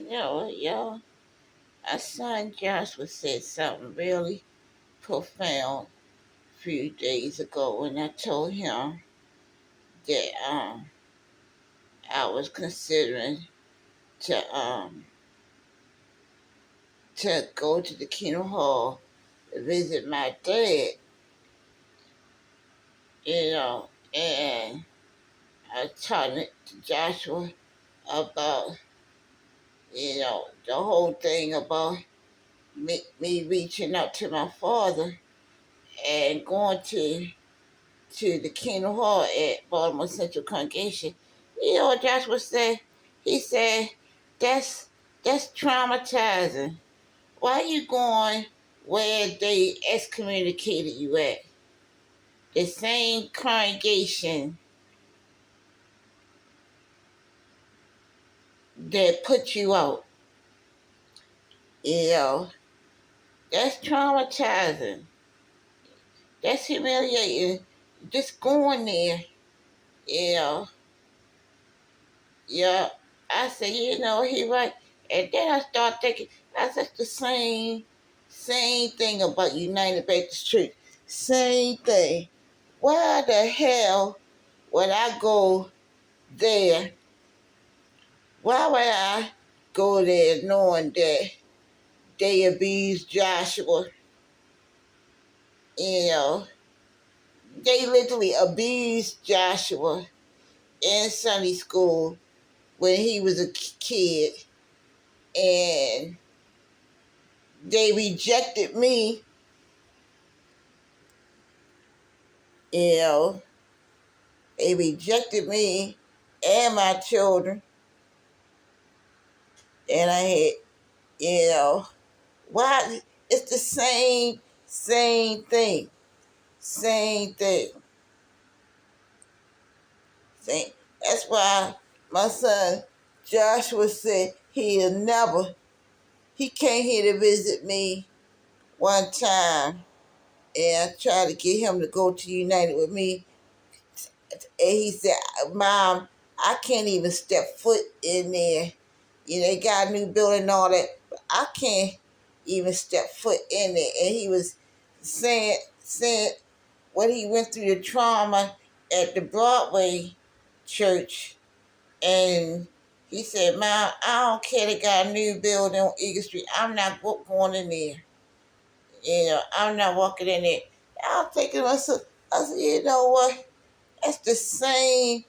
Y'all, our son Joshua said something really profound a few days ago when I told him that I was considering to to go to the Kingdom Hall to visit my dad, and I was talking to Joshua about, the whole thing about me reaching out to my father and going to the Kingdom Hall at Baltimore Central Congregation. You know what Joshua said? He said, that's traumatizing. Why are you going where they excommunicated you at? The same congregation that put you out. You know, that's traumatizing. That's humiliating. Just going there, you know. Yeah. I said, he right. And then I start thinking, that's the same thing about United Baptist Church. Same thing. Why the hell would I go there? Why would I go there knowing that they abused Joshua? You know, they literally abused Joshua in Sunday school when he was a kid, and they rejected me. You know, they rejected me and my children, and I had, you know, why? It's the same thing, same thing. Same. That's why my son Joshua said he came here to visit me one time, and I tried to get him to go to United with me. And he said, Mom, I can't even step foot in there. They got a new building and all that, but I can't even step foot in there. And he was saying what he went through, the trauma at the Broadway church. And he said, Mom, I don't care, they got a new building on Eagle Street. I'm not going in there. I'm not walking in there. I'm thinking to myself, I said, you know what? That's the same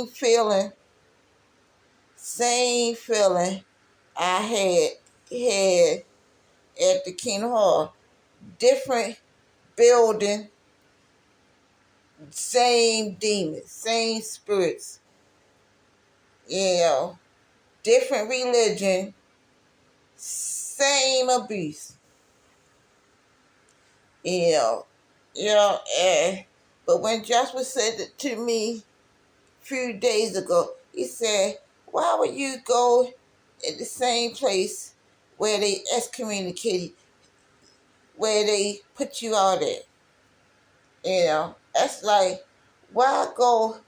feeling I had at the Kingdom Hall. Different building, same demons, same spirits. You know, different religion, same abuse. You know, but when Joshua said it to me a few days ago, he said, why would you go in the same place where they excommunicated, where they put you out at? That's like, why go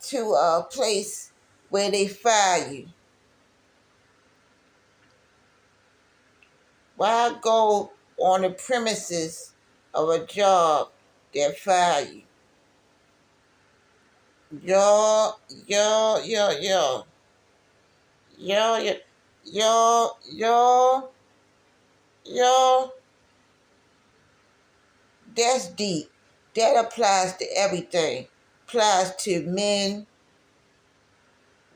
to a place where they fire you? Why go on the premises of a job that fire you? Yo, yo, yo, yo, yo, yo, yo, yo, yo, that's deep. That applies to everything. Applies to men.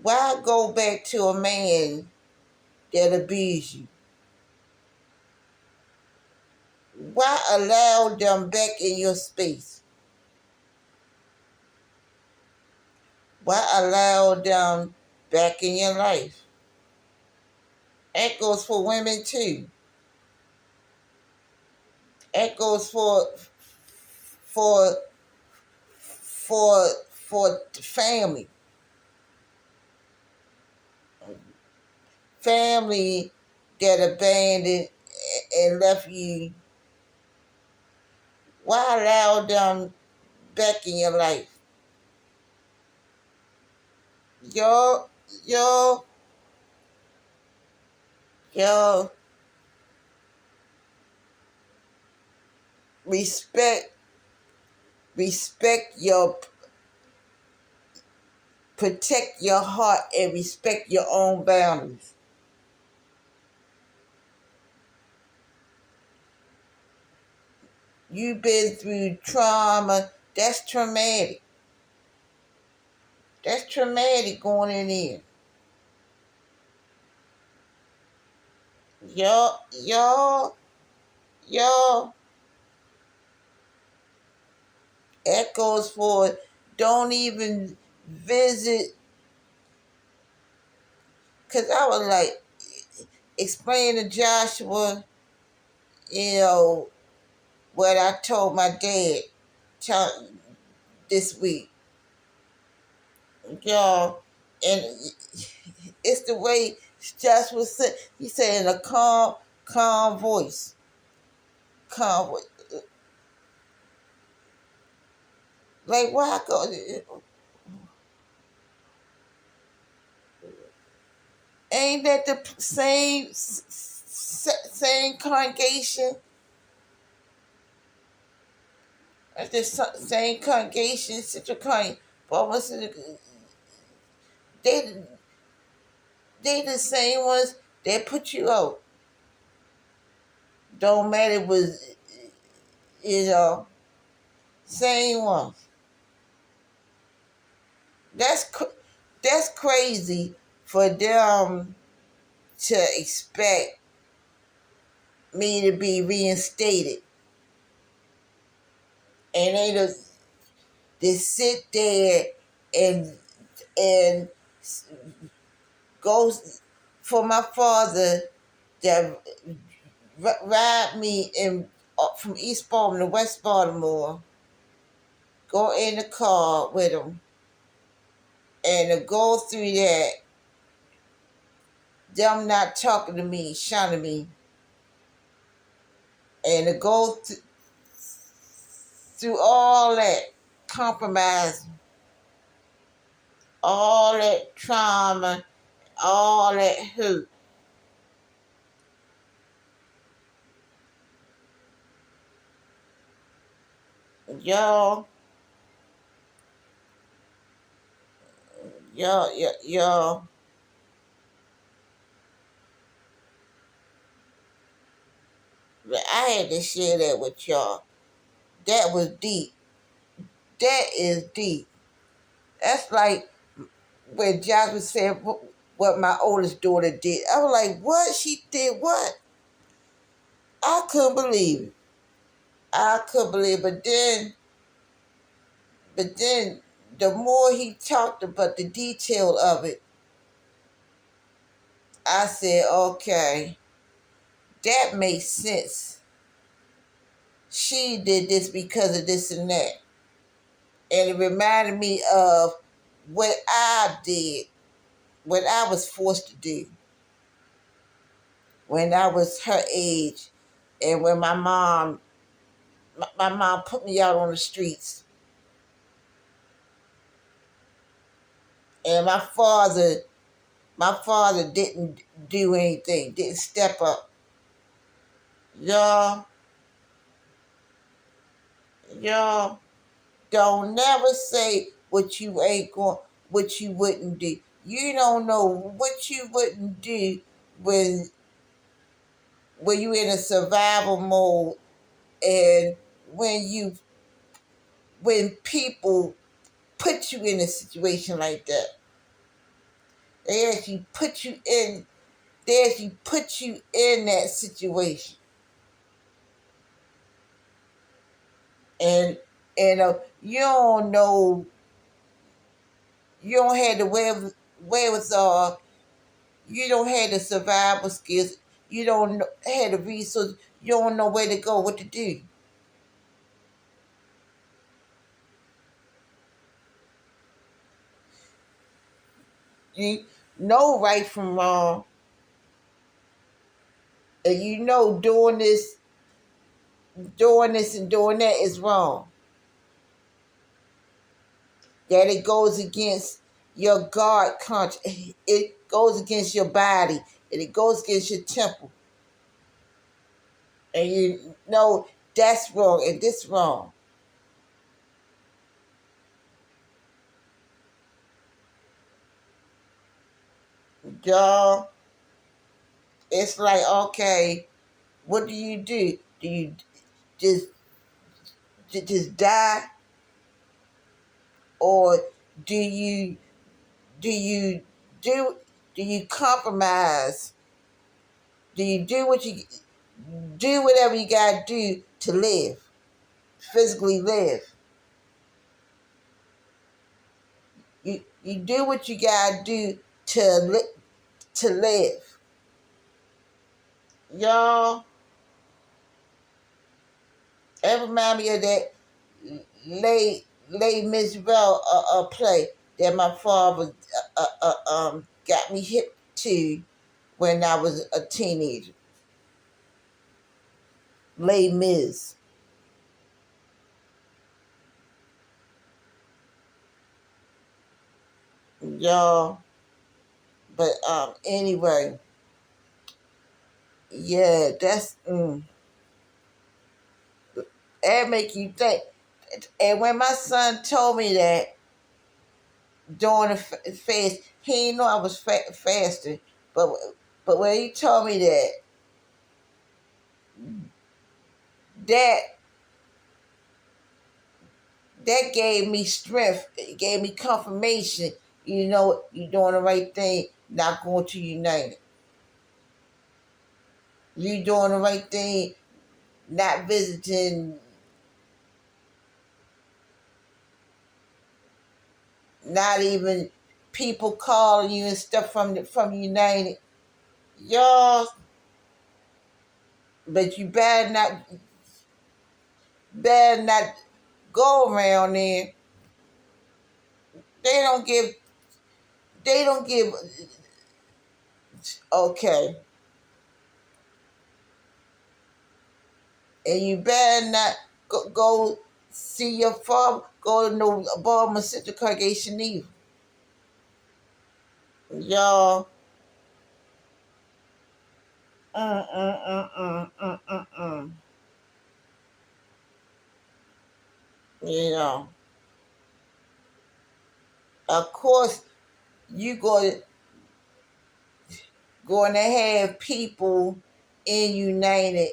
Why go back to a man that abused you? Why allow them back in your space? Why allow them back in your life? That goes for women too. That goes for for family. Family that abandoned and left you. Why allow them back in your life? Y'all Y'all respect your protect your heart and respect your own boundaries. You've been through trauma. That's traumatic. That's traumatic going in there. Y'all, that goes for don't even visit. Because I was like, explain to Joshua, you know, what I told my dad this week. Y'all, and it's the way Joshua said, he said in a calm voice. Calm voice. Like, why go? Ain't that the same congregation? At the same congregation, Central County, but they they the same ones that put you out. Don't matter was you know same ones. That's that's crazy for them to expect me to be reinstated, and they just sit there and and go for my father that ride me in from East Baltimore to West Baltimore, go in the car with him, and to go through that, them not talking to me, shunning me, and to go through all that compromise, all that trauma, all that hurt. Y'all, y'all, I had to share that with y'all. That was deep. That is deep. That's like when Joshua said what my oldest daughter did. I was like, what? She did what? I couldn't believe it. I couldn't believe it. But then the more he talked about the detail of it, I said, okay, that makes sense. She did this because of this and that. And it reminded me of what I did, what I was forced to do when I was her age, and when my mom put me out on the streets, and my father didn't do anything, didn't step up. Y'all, y'all don't never say what you ain't going, what you wouldn't do. You don't know what you wouldn't do when you in a survival mode, and when you when people put you in a situation like that. They actually put you in. They actually put you in that situation, and you don't know. You don't have the wherewithal. You don't have the survival skills. You don't have the resources. You don't know where to go, what to do. You know right from wrong, and you know doing this and doing that is wrong. That it goes against your God conscience. It goes against your body. and it goes against your temple, and you know that's wrong and this wrong. Y'all, it's like, okay, what do you do? Do you just just die, or do you do you do do you compromise? Do you do whatever you gotta do to live, physically live? You do what you gotta do to live. Y'all, that remind me of that late Miss Bell play that my father got me hip to when I was a teenager. Les Mis. Y'all, but anyway, yeah, that's that make you think. And when my son told me that during the fast, he didn't know I was fasting, but when he told me that that gave me strength. It gave me confirmation. You know, you're doing the right thing, not going to United. You doing the right thing, not visiting, not even people calling you and stuff from United. Y'all, but you better not go around there. They don't give. They don't give. Okay, and you better not go see your father. Go to no Baltimore Central congregation either. Y'all, mm. You know, of course, you going to have people in United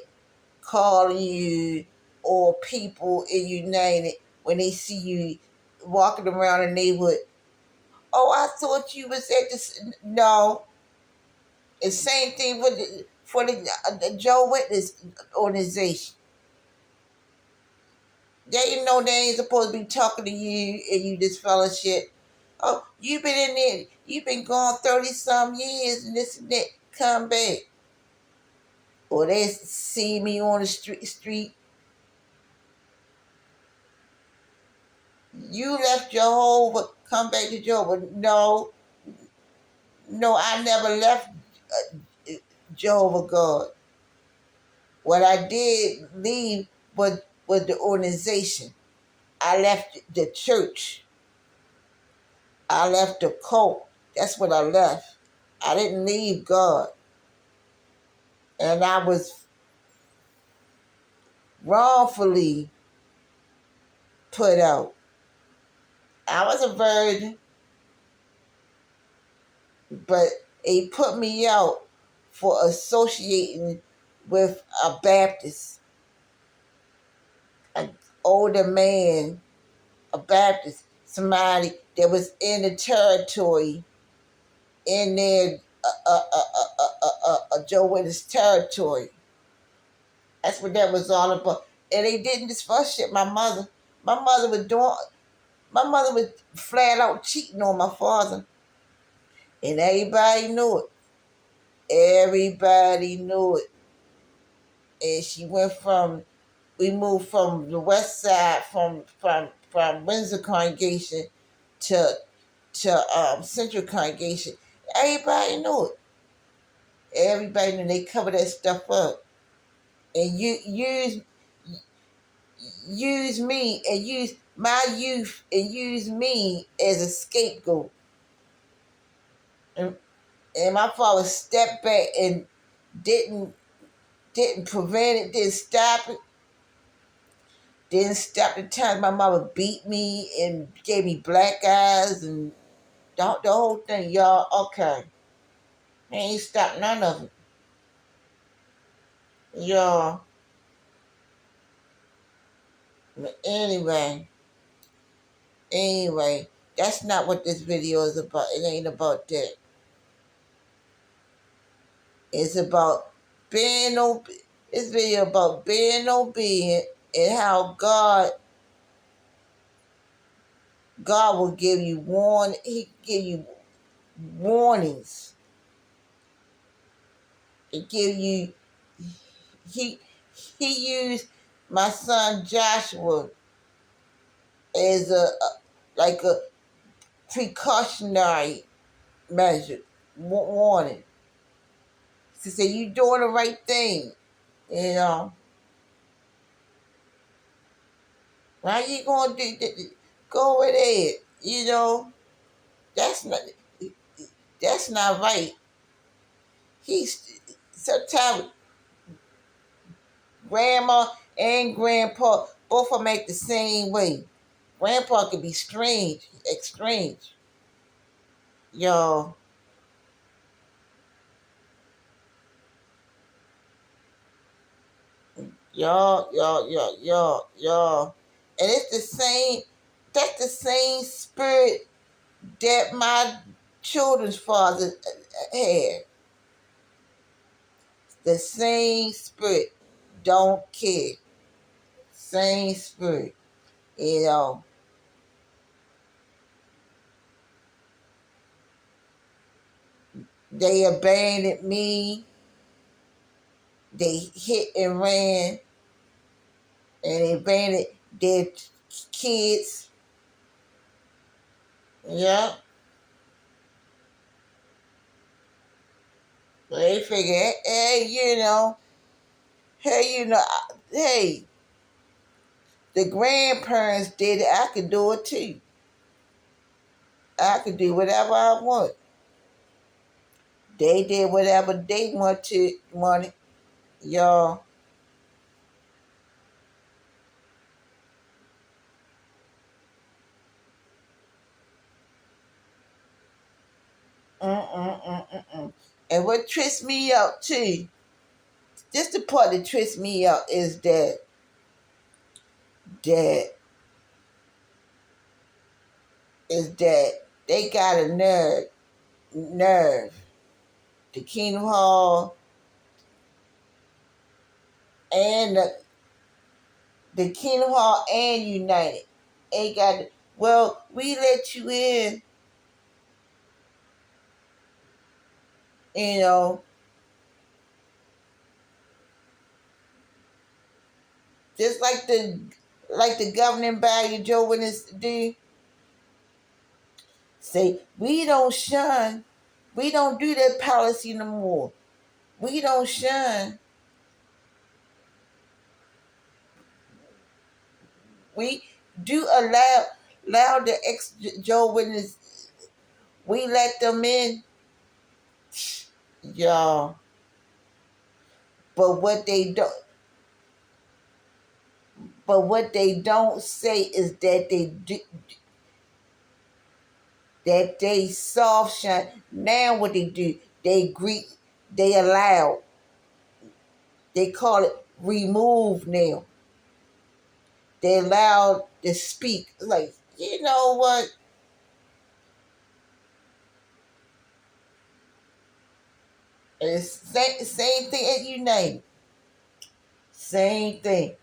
calling you, or people in United when they see you walking around the neighborhood. Oh, I thought you was at this. No, it's same thing with for the Joe Witness organization. They know they ain't supposed to be talking to you and you this fellowship. Oh, you been in there. You been gone 30 some years and this and that. Come back. Or they see me on the street. You left Jehovah. Come back to Jehovah. No, no, I never left Jehovah God. What I did leave was the organization. I left the church. I left the cult. That's what I left. I didn't leave God. And I was wrongfully put out. I was a virgin, but they put me out for associating with a Baptist, an older man, a Baptist, somebody that was in the territory, in their Joe Witness territory. That's what that was all about. And they didn't just fuss shit. My mother was doing. My mother was flat out cheating on my father, and everybody knew it. Everybody knew it. And we moved from the west side, from Windsor congregation to Central congregation. Everybody knew it. Everybody knew. They covered that stuff up, and you use me and use my youth and use me as a scapegoat. And And my father stepped back and didn't prevent it, didn't stop it, didn't stop the time my mama beat me and gave me black eyes and the whole thing, y'all. Okay, he ain't stopped none of it, y'all. But anyway, that's not what this video is about. It ain't about that. It's about being obedient. This video about being obedient and how God will give you He give you warnings. He give you he he used my son Joshua as like a precautionary measure, warning to say you doing the right thing. You know, how you gonna go with it? You know, that's not that's not right. He's sometimes grandma and grandpa both of them act the same way. Grandpa can be strange, y'all. Y'all. And it's the same, that's the same spirit that my children's father had. The same spirit. Don't care. Same spirit. You know. They abandoned me. They hit and ran. And they abandoned their kids. Yeah. So they figure, hey, the grandparents did it. I could do it too. I could do whatever I want. They did whatever they wanted. Y'all. Mm-mm. And what trips me out too, just the part that trips me out is that that they got a nerve. The Kingdom Hall and the Kingdom Hall and United. Ain't got well, we let you in, you know, just like the governing body Joe Witness do. Say, we don't shun. We don't do that policy no more. We don't shun. We do allow the ex Joe Witness. We let them in, y'all. But what they don't say is that they soft shun. Now what they do, they allow. They call it remove now. They allow to speak. Like, you know what? It's same thing at United. Same thing.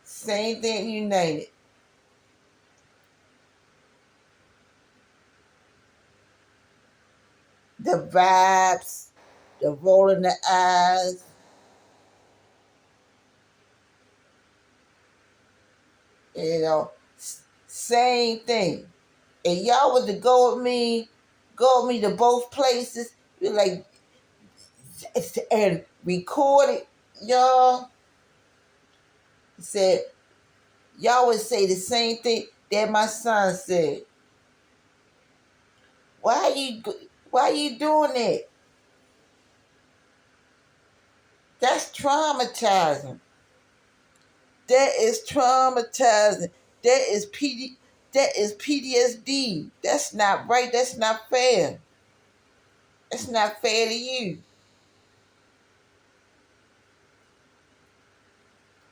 Same thing at United. The vibes, the rolling the eyes, you know, same thing. And y'all was to go with me to both places, be like, and record it, y'all. Said, y'all would say the same thing that my son said. Why you doing that? That's traumatizing. That is traumatizing. That is that is PTSD. That's not right. That's not fair. It's not fair to you.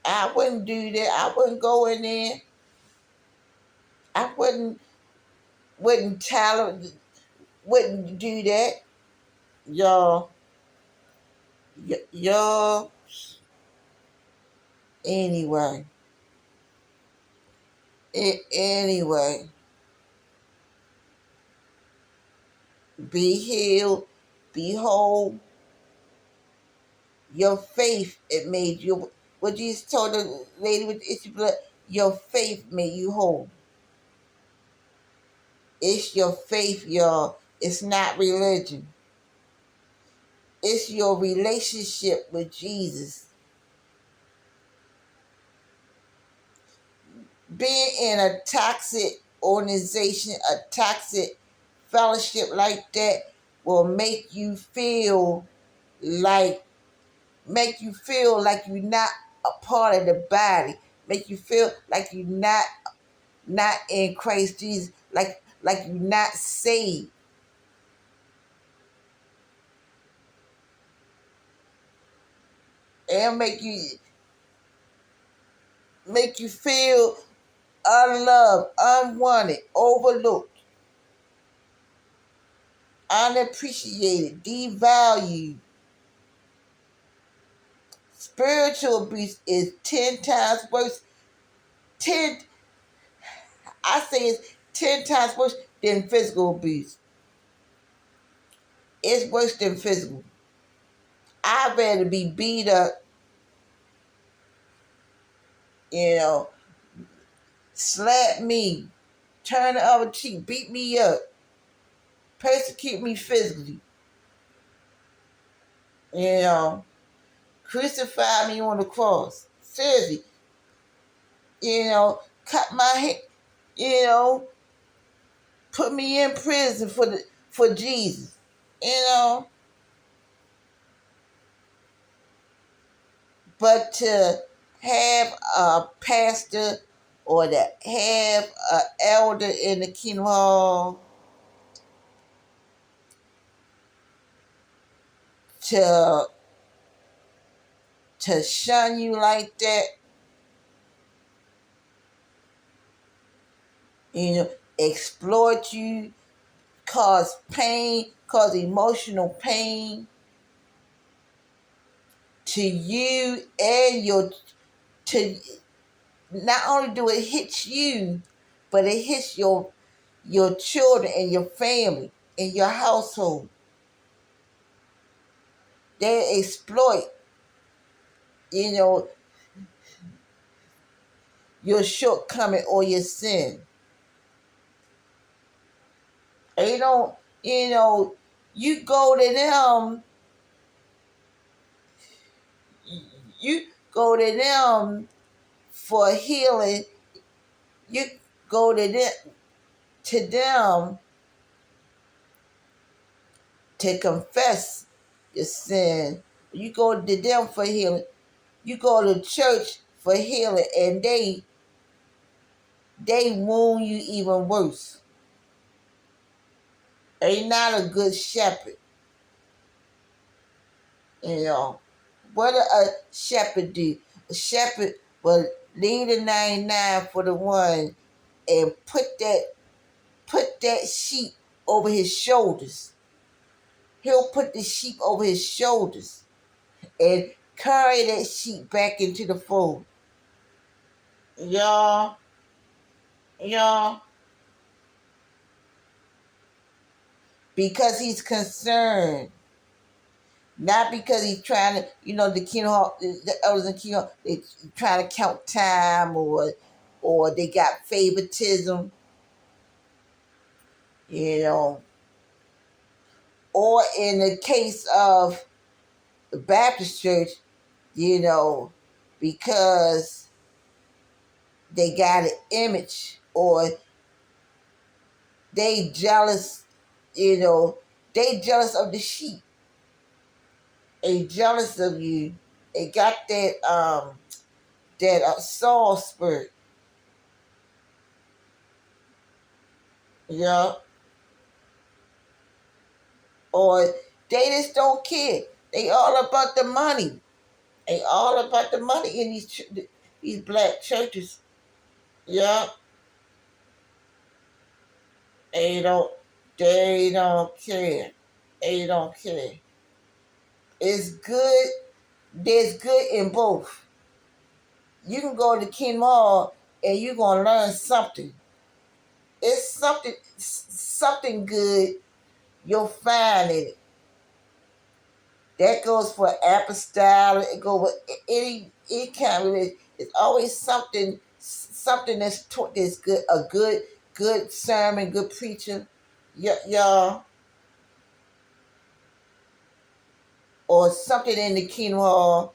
I wouldn't do that. I wouldn't go in there. I wouldn't tolerate wouldn't do that. Y'all y'all anyway. Anyway. Be healed, be whole. Your faith it made you what Jesus told the lady with the issue of blood, your faith made you whole. It's your faith, y'all. It's not religion. It's your relationship with Jesus. Being in a toxic organization, a toxic fellowship like that will like make you feel like you're not a part of the body. Make you feel like you're not in Christ Jesus, like you're not saved. It'll make you feel unloved, unwanted, overlooked, unappreciated, devalued. Spiritual abuse is 10 times worse. 10, I say it's 10 times worse than physical abuse. It's worse than physical. I'd rather be beat up, you know, slap me, turn the other cheek, beat me up, persecute me physically, you know, crucify me on the cross. Seriously, cut my head, you know, put me in prison for Jesus, you know. But to have a pastor or to have an elder in the kingdom hall to shun you like that, exploit you, cause pain, cause emotional pain to you and to not only do it hit you, but it hits your children and your family and your household. They exploit, you know, your shortcoming or your sin. They don't, you go to them, you go to them for healing. You go to them to confess your sin. You go to them for healing. You go to church for healing, and they wound you even worse. They not a good shepherd. What a shepherd do? A shepherd will leave the 99 for the one, and put that sheep over his shoulders. He'll put the sheep over his shoulders and carry that sheep back into the fold. Y'all, because he's concerned. Not because he's trying to, the the elders in kingdom, they trying to count time or they got favoritism, you know. Or in the case of the Baptist church, because they got an image or they jealous, they jealous of the sheep. They jealous of you It got that soul spirit. Yeah. Or they just don't care. They all about the money. They all about the money in these black churches. Yeah. They don't. They don't care. They don't care. It's good. There's good in both. You can go to Ken Mall and you're gonna learn something. It's something good you'll find in it. That goes for apostolic. It goes with any kind of religion. It's always something that's good. A good sermon, good preacher, y'all, or something in the Ken Hall.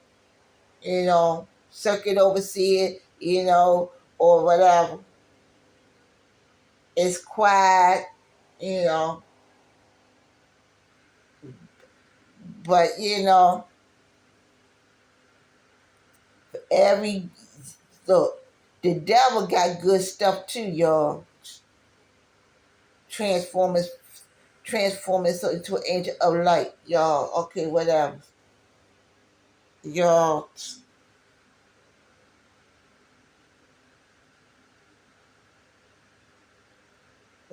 Circuit overseer, or whatever. It's quiet, you know, but every look, the devil got good stuff too, y'all. Transformers, transformers into an angel of light, y'all. Okay, whatever, y'all.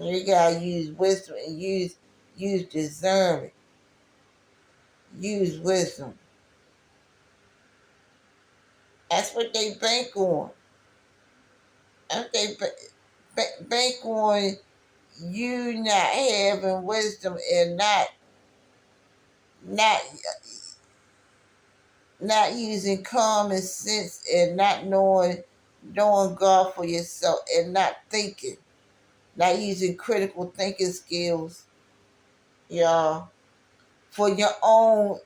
You gotta use wisdom and use discernment. Use wisdom. That's what they bank on. That's what they bank on you not having wisdom and not not using common sense and not knowing God for yourself and not thinking, not using critical thinking skills, y'all, for your own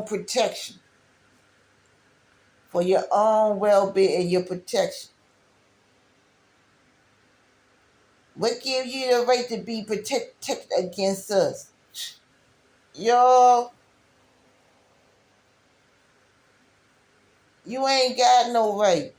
protection, for your own well-being and your protection. What gives you the right to be protected against us? Y'all, you ain't got no right.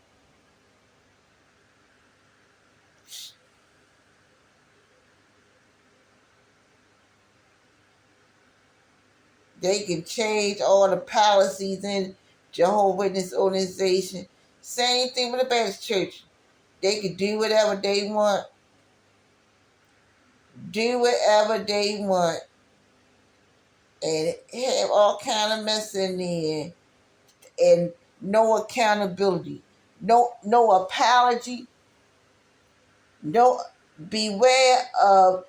They can change all the policies in Jehovah's Witness organization. Same thing with the Baptist church. They can do whatever they want, and have all kind of mess in there, and no accountability, no apology, no beware of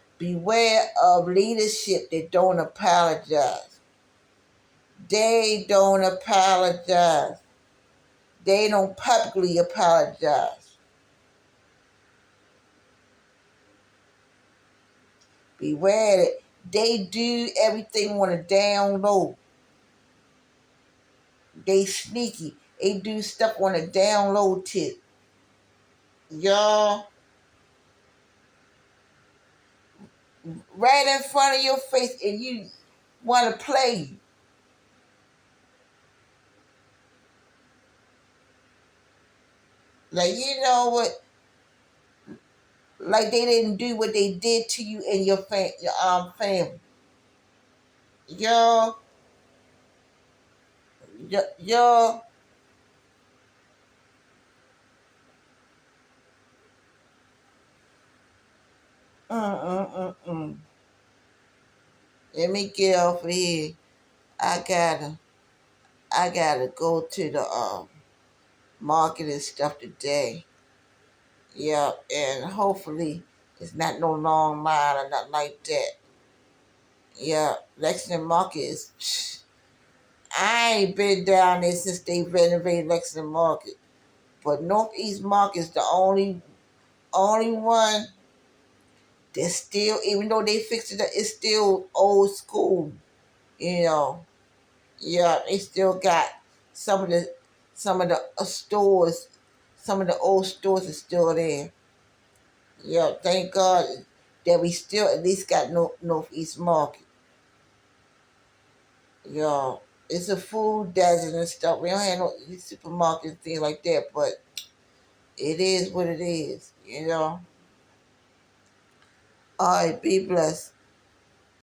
leadership that don't apologize. They don't apologize. They don't publicly apologize. Beware that they do everything on a down low. They sneaky. They do stuff on a down low tip. Y'all, right in front of your face, and you want to play. Like, you know what? Like they didn't do what they did to you and your family. Y'all, y'all, mm. Let me get off of here. I gotta, I gotta go to the market and stuff today. Yeah, and hopefully it's not no long line or nothing like that. Yeah, Lexington Market is. I ain't been down there since they renovated Lexington Market, but Northeast Market is the only one that's still, even though they fixed it, it's still old school. You know, yeah, they still got some of the stores, some of the old stores are still there. Yeah, thank God that we still at least got Northeast Market. Yeah. It's a food desert and stuff. We don't have no supermarkets and things like that, but it is what it is, you know. All right, be blessed.